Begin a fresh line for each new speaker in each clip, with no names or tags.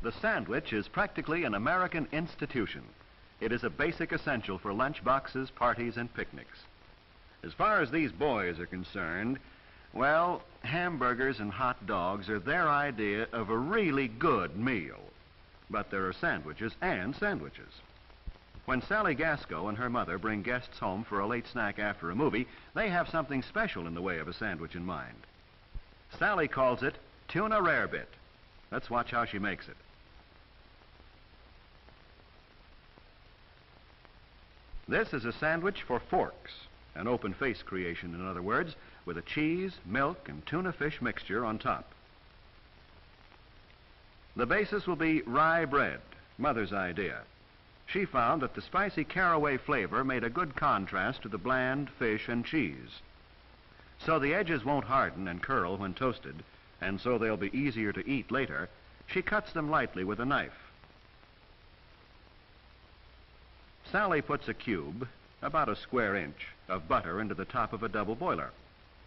The sandwich is practically an American institution. It is a basic essential for lunch boxes, parties, and picnics. As far as these boys are concerned, well, hamburgers and hot dogs are their idea of a really good meal. But there are sandwiches and sandwiches. When Sally Gasco and her mother bring guests home for a late snack after a movie, they have something special in the way of a sandwich in mind. Sally calls it tuna rarebit. Let's watch how she makes it. This is a sandwich for forks, an open-face creation, in other words, with a cheese, milk, and tuna fish mixture on top. The basis will be rye bread, Mother's idea. She found that the spicy caraway flavor made a good contrast to the bland fish and cheese. So the edges won't harden and curl when toasted, and so they'll be easier to eat later. She cuts them lightly with a knife. Sally puts a cube, about a square inch, of butter into the top of a double boiler.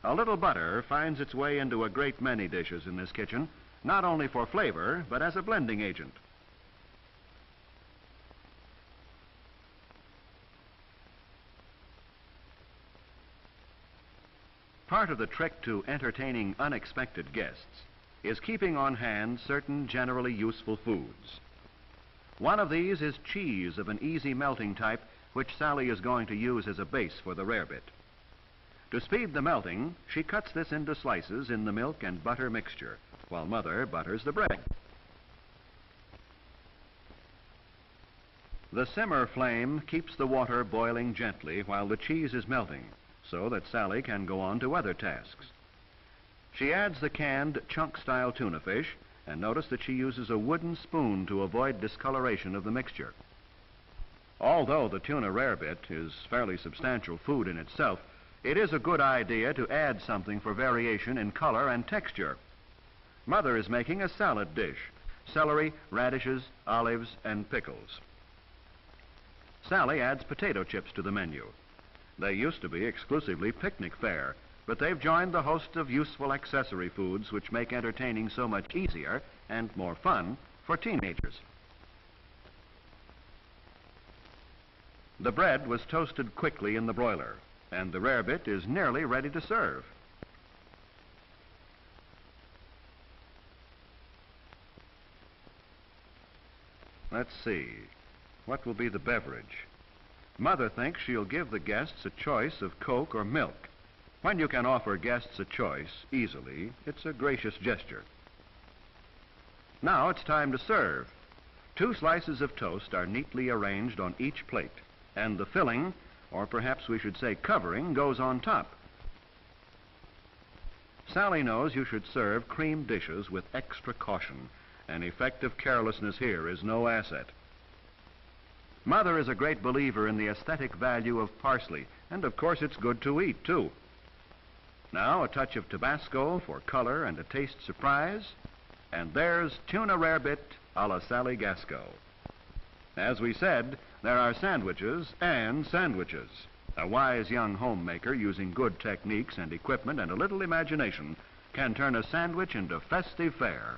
A little butter finds its way into a great many dishes in this kitchen, not only for flavor, but as a blending agent. Part of the trick to entertaining unexpected guests is keeping on hand certain generally useful foods. One of these is cheese of an easy melting type, which Sally is going to use as a base for the rarebit. To speed the melting, she cuts this into slices in the milk and butter mixture, while Mother butters the bread. The simmer flame keeps the water boiling gently while the cheese is melting, so that Sally can go on to other tasks. She adds the canned chunk-style tuna fish, and notice that she uses a wooden spoon to avoid discoloration of the mixture. Although the tuna rarebit is fairly substantial food in itself, it is a good idea to add something for variation in color and texture. Mother is making a salad dish: celery, radishes, olives, and pickles. Sally adds potato chips to the menu. They used to be exclusively picnic fare, but they've joined the host of useful accessory foods which make entertaining so much easier and more fun for teenagers. The bread was toasted quickly in the broiler, and the rarebit is nearly ready to serve. Let's see, what will be the beverage? Mother thinks she'll give the guests a choice of Coke or milk. When you can offer guests a choice easily, it's a gracious gesture. Now it's time to serve. 2 slices of toast are neatly arranged on each plate, and the filling, or perhaps we should say covering, goes on top. Sally knows you should serve cream dishes with extra caution. An effective carelessness here is no asset. Mother is a great believer in the aesthetic value of parsley, and of course it's good to eat, too. Now a touch of Tabasco for color and a taste surprise, and there's tuna rarebit a la Sally Gasco. As we said, there are sandwiches and sandwiches. A wise young homemaker using good techniques and equipment and a little imagination can turn a sandwich into festive fare.